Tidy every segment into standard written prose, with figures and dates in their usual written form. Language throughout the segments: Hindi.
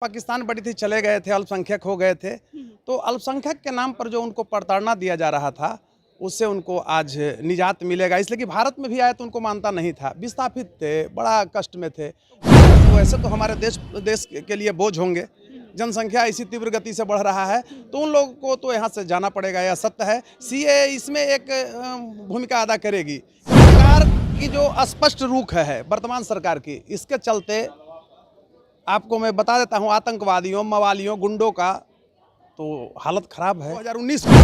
पाकिस्तान बड़ी थी, चले गए थे, अल्पसंख्यक हो गए थे। तो अल्पसंख्यक के नाम पर जो उनको प्रताड़ना दिया जा रहा था, उससे उनको आज निजात मिलेगा। इसलिए कि भारत में भी आए तो उनको मानता नहीं था, विस्थापित थे, बड़ा कष्ट में थे। तो वैसे तो हमारे देश के लिए बोझ होंगे। जनसंख्या इसी तीव्र गति से बढ़ रहा है, तो उन लोगों को तो यहाँ से जाना पड़ेगा, यह सत्य है। सीए इसमें एक भूमिका अदा करेगी। सरकार की जो स्पष्ट रुख है वर्तमान सरकार की, इसके चलते आपको मैं बता देता हूँ, आतंकवादियों, मवालियों, गुंडों का तो हालत खराब है। 2019 में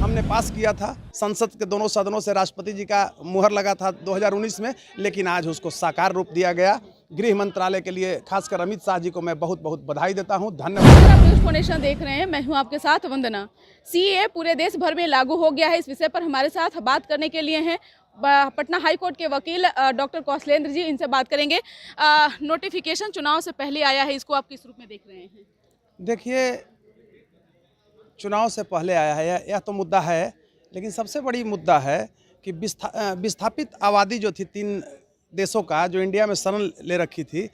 हमने पास किया था, संसद के दोनों सदनों से राष्ट्रपति जी का मुहर लगा था 2019 में, लेकिन आज उसको साकार रूप दिया गया। गृह मंत्रालय के लिए खासकर अमित शाह जी को मैं बहुत बहुत बधाई देता हूं, धन्यवाद। आप न्यूज़ फाउंडेशन देख रहे हैं, मैं हूं आपके साथ वंदना। सीए पूरे देश भर में लागू हो गया है। इस विषय पर हमारे साथ बात करने के लिए हैं पटना हाई कोर्ट के वकील डॉक्टर कौशलेंद्र जी, इनसे बात करेंगे। नोटिफिकेशन चुनाव से पहले आया है, इसको आप किस रूप में देख रहे हैं? देखिए, चुनाव से पहले आया है यह तो मुद्दा है, लेकिन सबसे बड़ी मुद्दा है कि विस्थापित आबादी जो थी 3 देशों का, जो इंडिया में शरण ले रखी थी,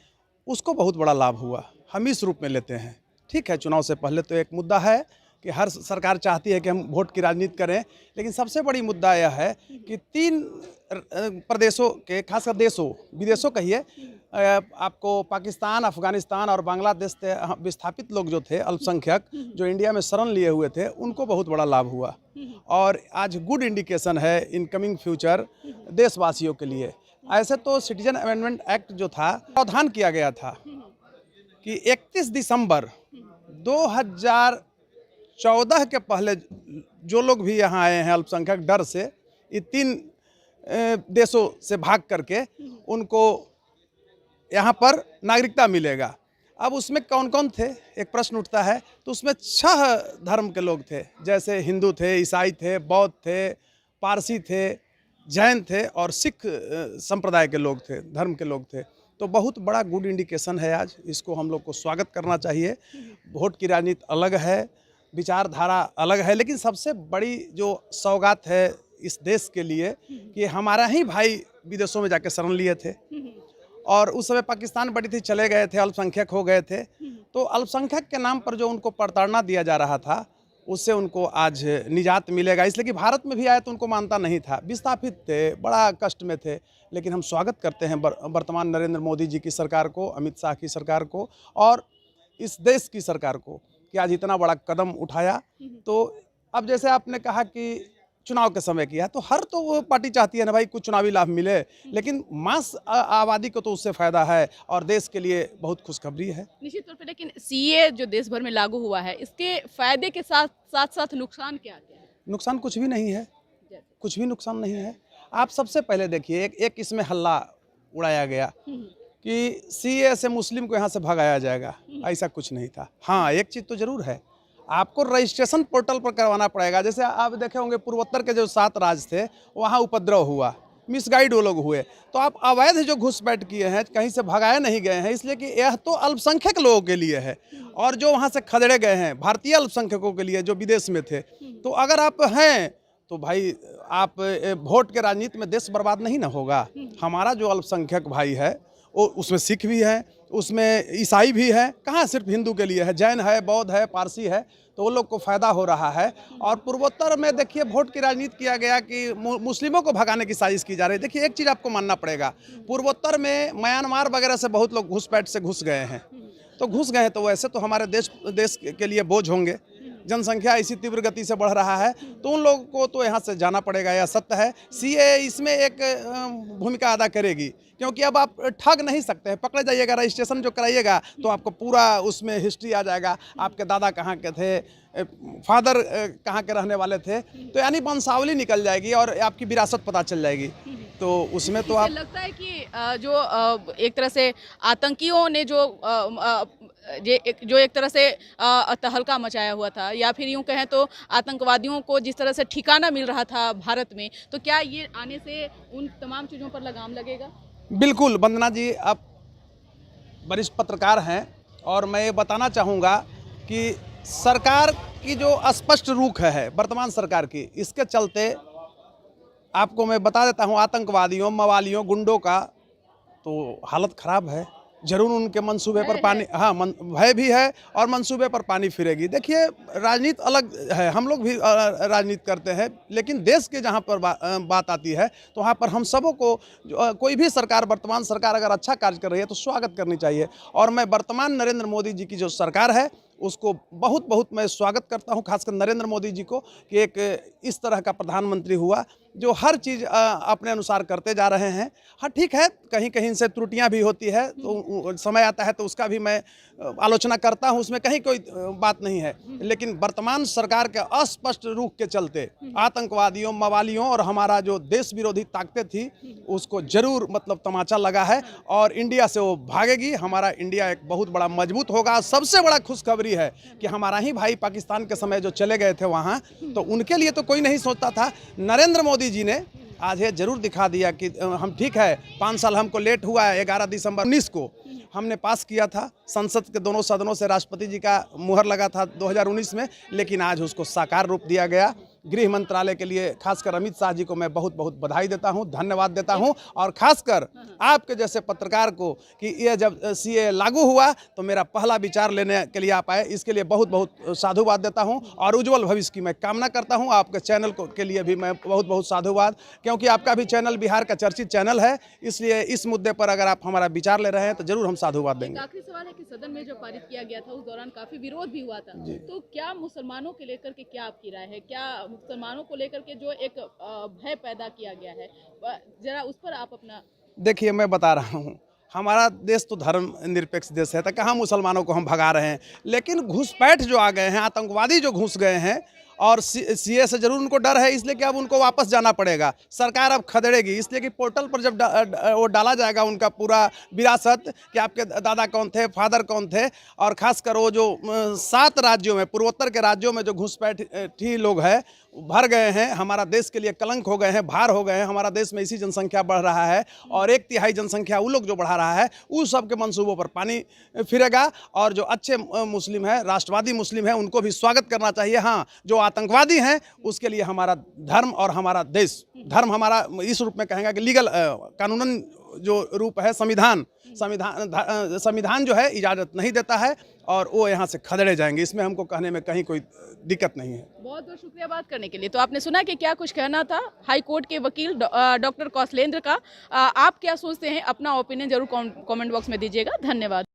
उसको बहुत बड़ा लाभ हुआ। हम इस रूप में लेते हैं। ठीक है, चुनाव से पहले तो एक मुद्दा है कि हर सरकार चाहती है कि हम वोट की राजनीति करें, लेकिन सबसे बड़ी मुद्दा यह है कि 3 प्रदेशों के, खासकर देशों, विदेशों कहिए, आपको पाकिस्तान, अफगानिस्तान और बांग्लादेश से विस्थापित लोग जो थे, अल्पसंख्यक, जो इंडिया में शरण लिए हुए थे, उनको बहुत बड़ा लाभ हुआ। और आज गुड इंडिकेशन है इनकमिंग फ्यूचर देशवासियों के लिए। ऐसे तो सिटीजन अमेंडमेंट एक्ट जो था, प्रावधान किया गया था कि 31 दिसंबर 2014 के पहले जो लोग भी यहाँ आए हैं अल्पसंख्यक, डर से, ये 3 देशों से भाग करके उनको यहाँ पर नागरिकता मिलेगा। अब उसमें कौन कौन थे, एक प्रश्न उठता है। तो उसमें 6 धर्म के लोग थे, जैसे हिंदू थे, ईसाई थे, बौद्ध थे, पारसी थे, जैन थे और सिख संप्रदाय के लोग थे, धर्म के लोग थे। तो बहुत बड़ा गुड इंडिकेशन है आज, इसको हम लोग को स्वागत करना चाहिए। वोट की राजनीति अलग है, विचारधारा अलग है, लेकिन सबसे बड़ी जो सौगात है इस देश के लिए कि हमारा ही भाई विदेशों में जाके शरण लिए थे, और उस समय पाकिस्तान बड़ी थी, चले गए थे, अल्पसंख्यक हो गए थे। तो अल्पसंख्यक के नाम पर जो उनको प्रताड़ना दिया जा रहा था, उससे उनको आज निजात मिलेगा। इसलिए कि भारत में भी आए तो उनको मानता नहीं था, विस्थापित थे, बड़ा कष्ट में थे। लेकिन हम स्वागत करते हैं वर्तमान नरेंद्र मोदी जी की सरकार को, अमित शाह की सरकार को और इस देश की सरकार को कि आज इतना बड़ा कदम उठाया। तो अब जैसे आपने कहा कि चुनाव के समय किया, तो हर तो वो पार्टी चाहती है ना भाई कुछ चुनावी लाभ मिले, लेकिन मास आबादी को तो उससे फायदा है और देश के लिए बहुत खुशखबरी है। निश्चित तौर पे, लेकिन सीए जो देश भर में लागू हुआ है, इसके फायदे के साथ साथ नुकसान क्या है? नुकसान कुछ भी नहीं है, कुछ भी नुकसान नहीं है। आप सबसे पहले देखिए, एक इसमें हल्ला उड़ाया गया कि सीए से मुस्लिम को यहाँ से भगाया जाएगा, ऐसा कुछ नहीं था। हाँ, एक चीज़ तो जरूर है, आपको रजिस्ट्रेशन पोर्टल पर करवाना पड़ेगा। जैसे आप देखे होंगे पूर्वोत्तर के जो 7 राज्य थे, वहाँ उपद्रव हुआ, मिसगाइड वो लोग हुए, तो आप अवैध जो घुसपैठ किए हैं, कहीं से भगाए नहीं गए हैं, इसलिए कि यह तो अल्पसंख्यक लोगों के लिए है। और जो वहाँ से खदेड़े गए हैं भारतीय अल्पसंख्यकों के लिए, जो विदेश में थे। तो अगर आप हैं तो भाई आप वोट के राजनीति में देश बर्बाद नहीं ना होगा। हमारा जो अल्पसंख्यक भाई है, वो उसमें सिख भी है, उसमें ईसाई भी है, कहाँ सिर्फ हिंदू के लिए है, जैन है, बौद्ध है, पारसी है, तो वो लोग को फ़ायदा हो रहा है। और पूर्वोत्तर में देखिए वोट की राजनीति किया गया कि मुस्लिमों को भगाने की साजिश की जा रही है। देखिए, एक चीज़ आपको मानना पड़ेगा, पूर्वोत्तर में म्यांमार वगैरह से बहुत लोग घुसपैठ से घुस गए हैं। तो घुस गए हैं, तो वैसे तो हमारे देश के लिए बोझ होंगे। जनसंख्या इसी तीव्र गति से बढ़ रहा है, तो उन लोगों को तो यहाँ से जाना पड़ेगा, यह सत्य है। सीए इसमें एक भूमिका अदा करेगी, क्योंकि अब आप ठग नहीं सकते हैं। पकड़े जाइएगा, रजिस्ट्रेशन जो कराइएगा तो आपको पूरा उसमें हिस्ट्री आ जाएगा, आपके दादा कहाँ के थे, फादर कहाँ के रहने वाले थे, तो यानी वंशावली निकल जाएगी और आपकी विरासत पता चल जाएगी। तो उसमें तो आप लगता है कि जो एक तरह से आतंकियों ने जो एक तरह से तहलका मचाया हुआ था, या फिर यूं कहें तो आतंकवादियों को जिस तरह से ठिकाना मिल रहा था भारत में, तो क्या ये आने से उन तमाम चीज़ों पर लगाम लगेगा? बिल्कुल। वंदना जी, आप वरिष्ठ पत्रकार हैं और मैं ये बताना चाहूँगा कि सरकार की जो स्पष्ट रुख है वर्तमान सरकार की, इसके चलते आपको मैं बता देता हूँ, आतंकवादियों, मवालियों, गुंडों का तो हालत ख़राब है। जरूर उनके मंसूबे पर पानी, हाँ भय भी है और मंसूबे पर पानी फिरेगी। देखिए राजनीति अलग है, हम लोग भी राजनीति करते हैं, लेकिन देश के जहाँ पर बात आती है तो वहाँ पर हम सबों को कोई भी सरकार, वर्तमान सरकार अगर अच्छा कार्य कर रही है तो स्वागत करनी चाहिए। और मैं वर्तमान नरेंद्र मोदी जी की जो सरकार है उसको बहुत मैं स्वागत करता हूं, खासकर नरेंद्र मोदी जी को, कि एक इस तरह का प्रधानमंत्री हुआ जो हर चीज़ अपने अनुसार करते जा रहे हैं। हाँ ठीक है, कहीं कहीं से त्रुटियां भी होती है, तो समय आता है तो उसका भी मैं आलोचना करता हूं, उसमें कहीं कोई बात नहीं है। लेकिन वर्तमान सरकार के अस्पष्ट रुख के चलते आतंकवादियों, मवालियों और हमारा जो देश विरोधी ताकतें थी उसको जरूर मतलब तमाचा लगा है और इंडिया से वो भागेगी। हमारा इंडिया एक बहुत बड़ा मजबूत होगा। सबसे बड़ा खुशखबरी है कि हमारा ही भाई पाकिस्तान के समय जो चले गए थे वहाँ, तो उनके लिए तो कोई नहीं सोचता था। नरेंद्र मोदी जी ने आज ये जरूर दिखा दिया कि हम ठीक है, 5 साल हमको लेट हुआ है, 11 दिसंबर 19 को हमने पास किया था, संसद के दोनों सदनों से राष्ट्रपति जी का मुहर लगा था 2019 में, लेकिन आज उसको साकार रूप दिया गया। गृह मंत्रालय के लिए खासकर अमित शाह जी को मैं बहुत बधाई देता हूं, धन्यवाद देता हूं, और खासकर आपके जैसे पत्रकार को कि ये जब सीए लागू हुआ तो मेरा पहला विचार लेने के लिए आप आए, इसके लिए बहुत साधुवाद देता हूं और उज्जवल भविष्य की मैं कामना करता हूं। आपके चैनल के लिए भी मैं बहुत साधुवाद, क्योंकि आपका भी चैनल बिहार का चर्चित चैनल है, इसलिए इस मुद्दे पर अगर आप हमारा विचार ले रहे हैं तो जरूर हम साधुवाद देंगे। आखिरी सवाल है कि सदन में जब पारित किया गया था उस दौरान काफी विरोध भी हुआ था, तो क्या मुसलमानों के लेकर के क्या आपकी राय है? क्या मुसलमानों को लेकर के जो एक भय पैदा किया गया है, जरा उस पर आप अपना। देखिए मैं बता रहा हूँ, हमारा देश तो धर्म निरपेक्ष देश है, तो कहाँ मुसलमानों को हम भगा रहे हैं, लेकिन घुसपैठ जो आ गए हैं, आतंकवादी जो घुस गए हैं, और सीए से जरूर उनको डर है, इसलिए कि अब उनको वापस जाना पड़ेगा। सरकार अब खदेड़ेगी, इसलिए कि पोर्टल पर जब वो डाला जाएगा उनका पूरा विरासत कि आपके दादा कौन थे, फादर कौन थे, और खासकर वो जो 7 राज्यों में, पूर्वोत्तर के राज्यों में जो घुसपैठी लोग हैं भर गए हैं, हमारा देश के लिए कलंक हो गए हैं, भार हो गए हैं। हमारा देश में इसी जनसंख्या बढ़ रहा है और 1/3 जनसंख्या वो लोग जो बढ़ा रहा है, उस सब के मंसूबों पर पानी फिरेगा। और जो अच्छे मुस्लिम है, राष्ट्रवादी मुस्लिम है, उनको भी स्वागत करना चाहिए। हाँ, जो आतंकवादी हैं उसके लिए हमारा धर्म और हमारा देश, धर्म हमारा इस रूप में कहेंगे कि लीगल कानूनन जो रूप है, संविधान जो है इजाज़त नहीं देता है और वो यहाँ से खदेड़े जाएंगे, इसमें हमको कहने में कहीं कोई दिक्कत नहीं है। बहुत शुक्रिया बात करने के लिए। तो आपने सुना कि क्या कुछ कहना था हाई कोर्ट के वकील डॉक्टर कौशलेंद्र का। आप क्या सोचते हैं, अपना ओपिनियन जरूर कमेंट बॉक्स में दीजिएगा। धन्यवाद।